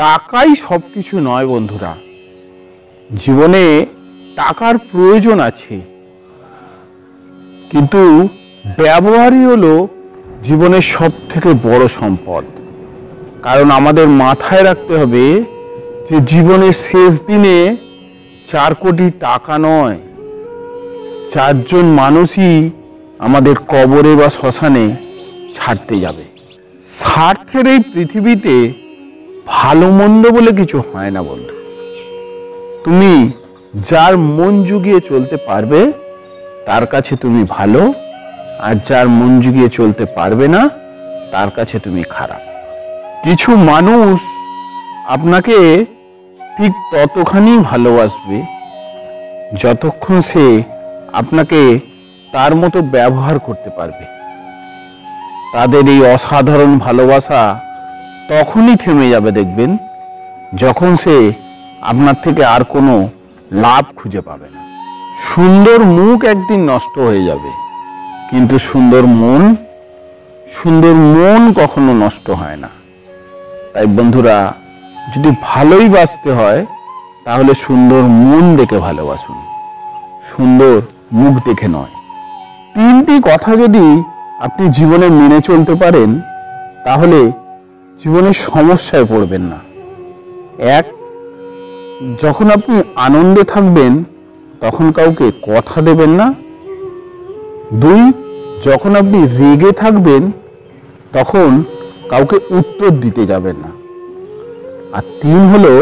টাকাই সবকিছু নয় বন্ধুরা। জীবনে টাকার প্রয়োজন আছে, কিন্তু ব্যবহারই হলো জীবনের সব থেকে বড় সম্পদ। কারণ আমাদের মাথায় রাখতে হবে যে জীবনের শেষ দিনে 4 কোটি টাকা নয়, 4 জন মানুষই আমাদের কবরে বা শ্মশানে ছাড়তে যাবে। স্বার্থের এই পৃথিবীতে ভালো মন্দ বলে কিছু হয় না বন্ধু। তুমি যার মন জুগিয়ে চলতে পারবে তার কাছে তুমি ভালো, আর যার মন জুগিয়ে চলতে পারবে না তার কাছে তুমি খারাপ। কিছু মানুষ আপনাকে ঠিক ততখানি ভালোবাসবে যতক্ষণ সে আপনাকে তার মতো ব্যবহার করতে পারবে। তাদের এই অসাধারণ ভালোবাসা তখনই থেমে যাবে দেখবেন, যখন সে আপনার থেকে আর কোনো লাভ খুঁজে পাবে না। সুন্দর মুখ একদিন নষ্ট হয়ে যাবে, কিন্তু সুন্দর মন কখনো নষ্ট হয় না। তাই বন্ধুরা, যদি ভালোই বাসতে হয় তাহলে সুন্দর মন দেখে ভালোবাসুন, সুন্দর মুখ দেখে নয়। 3টি কথা যদি আপনি জীবনে মেনে চলতে পারেন তাহলে জীবনের সমস্যায় পড়বেন না। 1, যখন আপনি আনন্দে থাকবেন তখন কাউকে কথা দেবেন না। 2, যখন আপনি রেগে থাকবেন তখন কাউকে উত্তর দিতে যাবেন না। আর 3 হলো,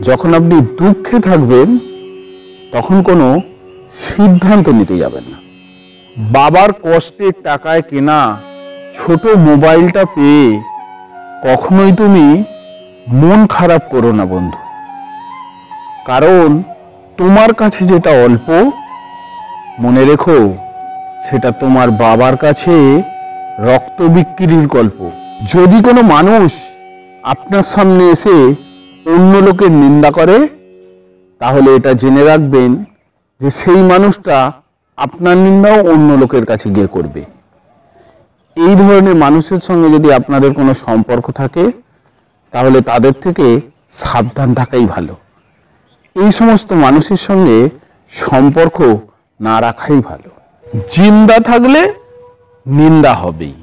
যখন আপনি দুঃখে থাকবেন তখন কোনো সিদ্ধান্ত নিতে যাবেন না। বাবার কষ্টের টাকায় কেনা ছোট মোবাইলটা পেয়ে কখনোই তুমি মন খারাপ করো না বন্ধু। কারণ তোমার কাছে যেটা অল্প, মনে রেখো সেটা তোমার বাবার কাছে রক্ত বিক্রির গল্প। যদি কোনো মানুষ আপনার সামনে এসে অন্য লোকের নিন্দা করে তাহলে এটা জেনে রাখবেন যে সেই মানুষটা আপনার নিন্দাও অন্য লোকের কাছে গিয়ে করবে। এই ধরনের মানুষের সঙ্গে যদি আপনাদের কোনো সম্পর্ক থাকে তাহলে তাদের থেকে সাবধান থাকাই ভালো। এই সমস্ত মানুষের সঙ্গে সম্পর্ক না রাখাই ভালো। জিন্দা থাকলে নিন্দা হবেই,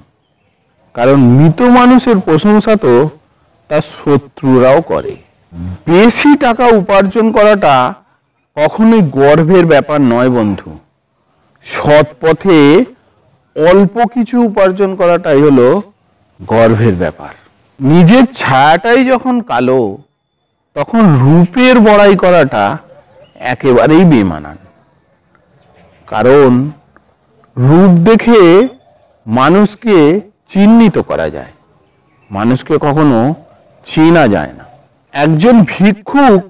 কারণ মৃত মানুষের প্রশংসা তো তার শত্রুরাও করে। বেশি টাকা উপার্জন করাটা কখনোই গর্বের ব্যাপার নয় বন্ধু। সৎ পথে অল্প কিছু উপার্জন করাটাই হলো গর্বের ব্যাপার। নিজের ছায়াটাই যখন কালো তখন রূপের বড়াই করাটা একেবারেই বেমানান। কারণ রূপ দেখে মানুষকে চিহ্নিত করা যায়, মানুষকে কখনো চেনা যায় না। একজন ভিক্ষুক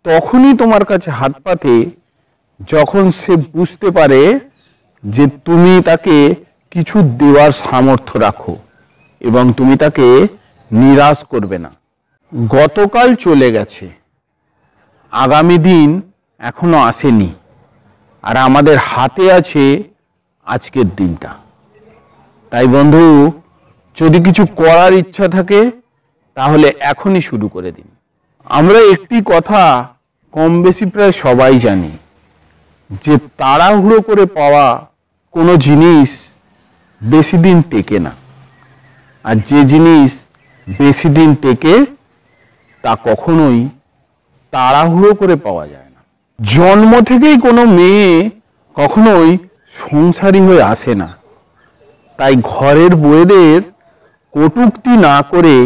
তখনই তোমার কাছে হাত পাতে যখন সে বুঝতে পারে যে তুমি তাকে কিছু দেওয়ার সামর্থ্য রাখো এবং তুমি তাকে নিরাশ করবে না। গতকাল চলে গেছে, আগামী দিন এখনো আসেনি, আর আমাদের হাতে আছে আজকের দিনটা। তাই বন্ধু, যদি কিছু করার ইচ্ছা থাকে তাহলে এখনই শুরু করে দিন। আমরা একটি কথা কম বেশি প্রায় সবাই জানি, যে তাড়াহুড়ো করে পাওয়া কোনো জিনিস বেশি দিন টেকে না, আর যে জিনিস বেশি দিন টেকে তা কখনোই তাড়াহুড়ো করে পাওয়া যায় না। জন্ম থেকেই কোনো মেয়ে কখনোই সংসারী হয়ে আসে না। তাই ঘরের বউদের কটূক্তি না করে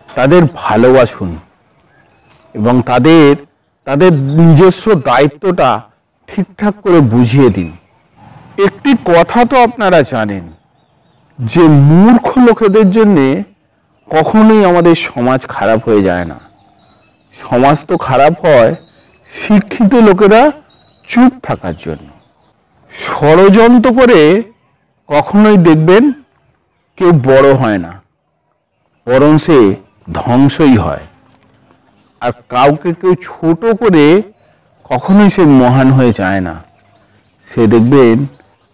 তাদের ভালোবাসুন এবং তাদের নিজস্ব দায়িত্বটা ঠিকঠাক করে বুঝিয়ে দিন। একটি কথা তো আপনারা জানেন যে মূর্খ লোকেদের জন্যে কখনোই আমাদের সমাজ খারাপ হয়ে যায় না। সমাজ তো খারাপ হয় শিক্ষিত লোকেরা চুপ থাকার জন্য। ষড়যন্ত্র করে কখনোই দেখবেন কেউ বড় হয় না, বরং সে ধ্বংসই হয়। আর কাউকে কেউ ছোট করে কখনোই সে মহান হয়ে যায় না, সে দেখবেন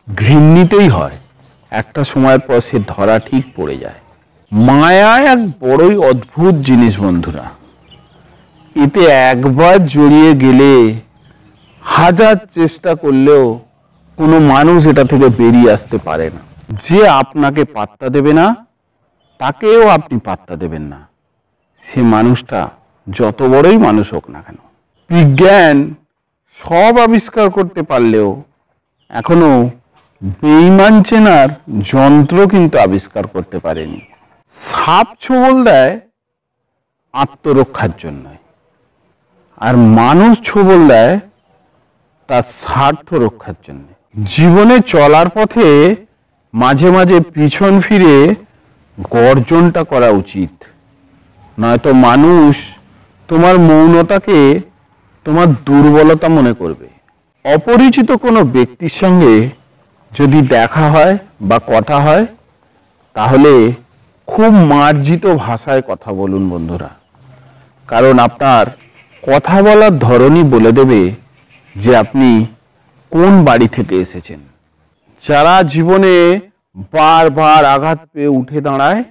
ঘৃণিতই হয়। একটা সময়ের পর সে ধরা ঠিক পড়ে যায়। মায়া এক বড়ই অদ্ভুত জিনিস বন্ধুরা। এতে একবার জড়িয়ে গেলে হাজার চেষ্টা করলেও কোনো মানুষ এটা থেকে বেরিয়ে আসতে পারে না। যে আপনাকে পাত্তা দেবে না তাকেও আপনি পাত্তা দেবেন না, সে মানুষটা যত বড়ই মানুষ হোক না কেন। বিজ্ঞান সব আবিষ্কার করতে পারলেও এখনো বেঈমান চেনার যন্ত্র কিন্তু আবিষ্কার করতে পারেনি। সাপ ছোবল দেয় আত্মরক্ষার জন্য, আর মানুষ ছোবল দেয় তার স্বার্থ রক্ষার জন্য। জীবনে চলার পথে মাঝে মাঝে পিছন ফিরে গর্জনটা করা উচিত, নয়তো মানুষ তোমার মৌনতাকে তোমার দুর্বলতা মনে করবে। অপরিচিত কোনো ব্যক্তির সঙ্গে যদি দেখা হয় বা কথা হয়, তাহলে খুব মার্জিত ভাষায় কথা বলুন বন্ধুরা, কারণ আপনার কথা বলার ধরনই বলে দেবে যে আপনি কোন বাড়ি থেকে এসেছেন। যারা জীবনে বারবার আঘাত পেয়ে উঠে দাঁড়ায়,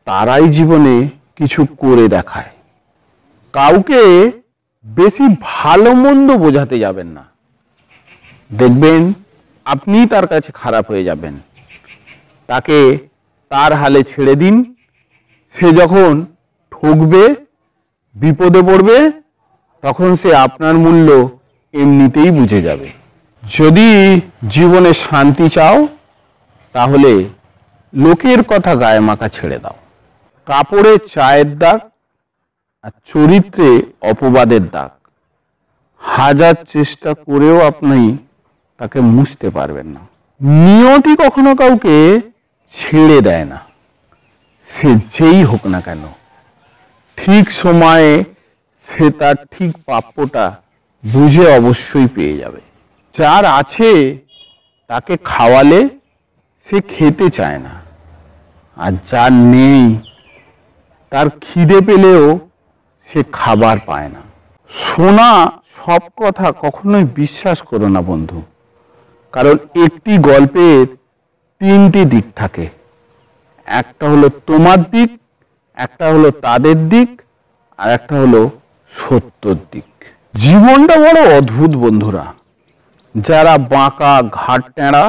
তারাই জীবনে কিছু করে দেখায়। কাউকে বেশি ভালো মন্দ বোঝাতে যাবেন না, দেখবেন আপনি তার কাছে খারাপ হয়ে যাবেন। তাকে তার হালে ছেড়ে দিন। সে যখন ঠকবে, বিপদে পড়বে, তখন সে আপনার মূল্য এমনিতেই বুঝে যাবে। যদি জীবনে শান্তি চাও, তাহলে লোকের কথা গায়ে মাখা ছেড়ে দাও। কাপড়ে চায়ের দাগ আর চরিত্রে অপবাদের দাগ হাজার চেষ্টা করেও আপনি তাকে মুছতে পারবেন না। নিয়তি কখনো কাউকে ছেড়ে দেয় না, সে যেই হোক না কেন। ঠিক সময়ে সে তার ঠিক প্রাপ্যটা বুঝে অবশ্যই পেয়ে যাবে। যার আছে তাকে খাওয়ালে সে খেতে চায় না, আর যার নেই তার খিদে পেলেও সে খাবার পায় না। শোনা সব কথা কখনোই বিশ্বাস করো না বন্ধু, কারণ একটি গল্পের তিনটি দিক থাকে। একটা হলো তোমার দিক, একটা হলো তাদের দিক, আর একটা হলো সত্যর দিক। জীবনটা বড় অদ্ভুত বন্ধুরা। যারা বাঁকা ঘাট টেঁড়া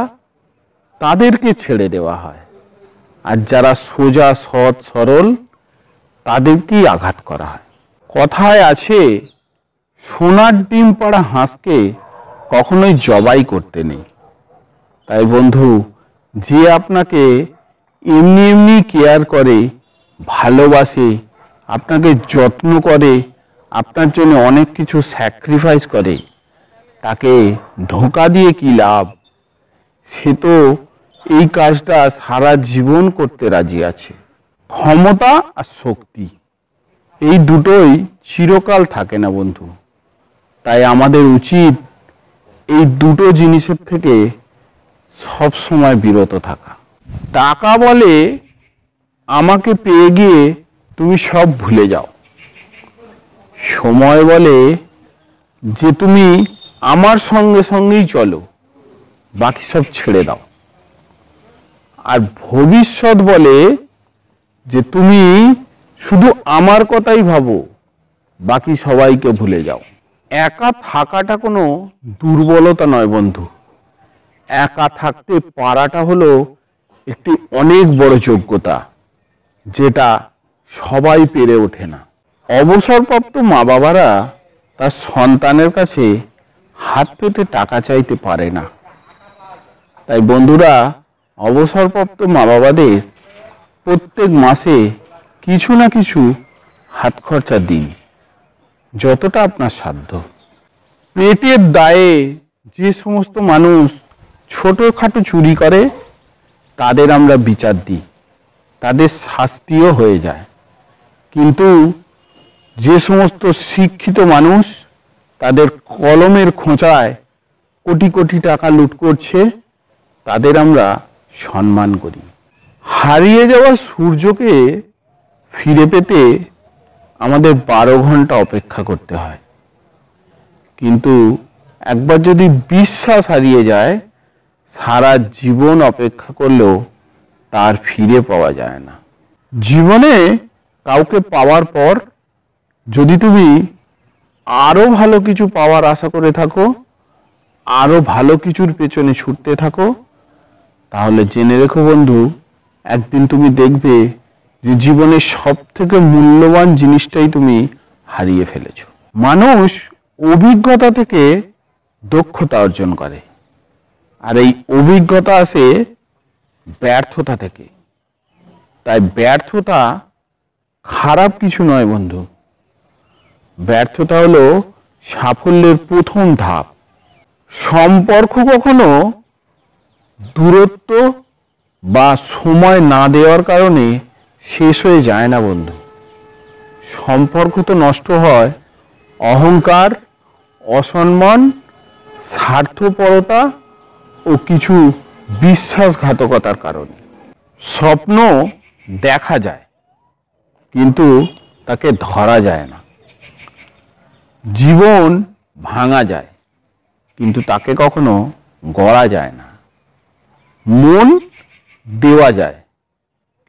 তাদেরকে ছেড়ে দেওয়া হয়, আর যারা সোজা সৎ সরল তাদেরকেই আঘাত করা হয়। কথায় আছে, সোনার ডিম পাড়া হাঁসকে কখনোই জবাই করতে নেই। তাই বন্ধু, যে আপনাকে এমনি এমনি কেয়ার করে, ভালোবাসে, আপনাকে যত্ন করে, আপনার জন্য অনেক কিছু স্যাক্রিফাইস করে, তাকে ধোঁকা দিয়ে কি লাভ? সে তো এই কাজটা সারা জীবন করতে রাজি আছে। ক্ষমতা আর শক্তি এই দুটোই চিরকাল থাকে না বন্ধু। তাই আমাদের উচিত এই দুটো জিনিসের থেকে সব সময় বিরত থাকা। টাকা বলে আমাকে পেয়ে গিয়ে তুমি সব ভুলে যাও। সময় বলে যে তুমি আমার সঙ্গে সঙ্গেই চলো, বাকি সব ছেড়ে দাও। আর ভবিষ্যৎ বলে যে তুমি শুধু আমার কথাই ভাবো, বাকি সবাইকে ভুলে যাও। একা থাকাটা কোনো দুর্বলতা নয় বন্ধু, একা থাকতে পারাটা হলো একটি অনেক বড় যোগ্যতা, যেটা সবাই পেরে ওঠে না। অবসরপ্রাপ্ত মা বাবারা তার সন্তানের কাছে হাত পেতে টাকা চাইতে পারে না। তাই বন্ধুরা, অবসরপ্রাপ্ত মা বাবাদের প্রত্যেক মাসে কিছু না কিছু হাত খরচা দিন, যতটা আপনার সাধ্য। পেটের দায়ে যে সমস্ত মানুষ ছোটোখাটো চুরি করে, তাদের আমরা বিচার দিই, তাদের শাস্তিও হয়ে যায়। কিন্তু যে সমস্ত শিক্ষিত মানুষ তাদের কলমের খোঁচায় কোটি কোটি টাকা লুট করছে, তাদের আমরা সম্মান করি। হারিয়ে যাওয়া সূর্যকে ফিরে পেতে আমাদের 12 ঘন্টা অপেক্ষা করতে হয়, কিন্তু একবার যদি বিশ্বাস হারিয়ে যায়, সারা জীবন অপেক্ষা করলেও তার ফিরে পাওয়া যায় না। জীবনে কাউকে পাওয়ার পর যদি তুমি আরো ভালো কিছু পাওয়ার আশা করে থাকো, আরো ভালো কিছুর পেছনে ছুটতে থাকো, তাহলে জেনে রেখো বন্ধু, একদিন তুমি দেখবে যে জীবনের সব থেকে মূল্যবান জিনিসটাই তুমি হারিয়ে ফেলেছো। মানুষ অভিজ্ঞতা থেকে দক্ষতা অর্জন করে, আর এই অভিজ্ঞতা আসে ব্যর্থতা থেকে। তাই ব্যর্থতা খারাপ কিছু নয় বন্ধু। ব্যর্থতা হলো সাফল্যের প্রথম ধাপ। সম্পর্ক কখনো দূরত্ব বা সময় না দেওয়ার কারণে শেষ হয়ে যায় না বন্ধু। সম্পর্ক তো নষ্ট হয় অহংকার, অসম্মান, স্বার্থপরতা ও কিছু বিশ্বাসঘাতকতার কারণে। স্বপ্ন দেখা যায় কিন্তু তাকে ধরা যায় না। জীবন ভাঙা যায় কিন্তু তাকে কখনো গড়া যায় না। মন দেওয়া যায়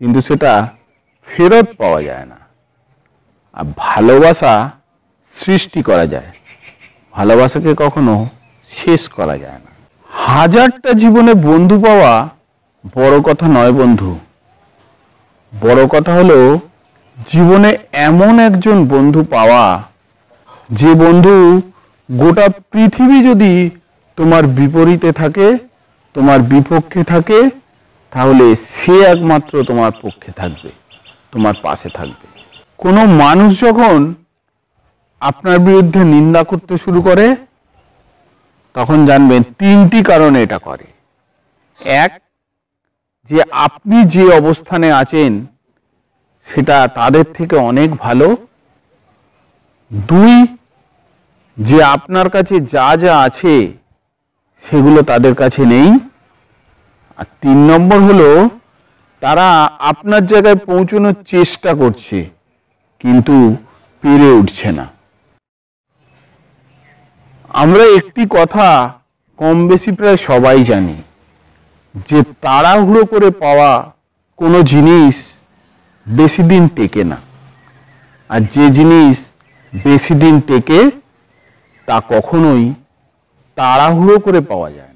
কিন্তু সেটা ফেরত পাওয়া যায় না। আর ভালোবাসা সৃষ্টি করা যায়, ভালোবাসাকে কখনো শেষ করা যায় না। হাজারটা জীবনে বন্ধু পাওয়া বড় কথা নয় বন্ধু। বড় কথা হলো জীবনে এমন একজন বন্ধু পাওয়া, যে বন্ধু গোটা পৃথিবী যদি তোমার বিপরীতে থাকে, তোমার বিপক্ষে থাকে, তাহলে সে একমাত্র তোমার পক্ষে থাকবে, তোমার পাশে থাকবে। কোনো মানুষ যখন আপনার বিরুদ্ধে নিন্দা করতে শুরু করে, তখন জানবেন তিনটি কারণে এটা করে। এক, যে আপনি যে অবস্থানে আছেন সেটা তাদের থেকে অনেক ভালো। দুই, যে আপনার কাছে যা যা আছে সেগুলো তাদের কাছে নেই। আর তিন নম্বর হলো তারা আপনার জায়গায় পৌঁছানোর চেষ্টা করছে কিন্তু পেরে উঠছে না। আমরা একটি কথা কম বেশি প্রায় সবাই জানি, যে তাড়াহুড়ো করে পাওয়া কোনো জিনিস বেশি দিন টেকে না, আর যে জিনিস বেশি দিন টেকে তা কখনোই তাড়াহুড়ো করে পাওয়া যায় না।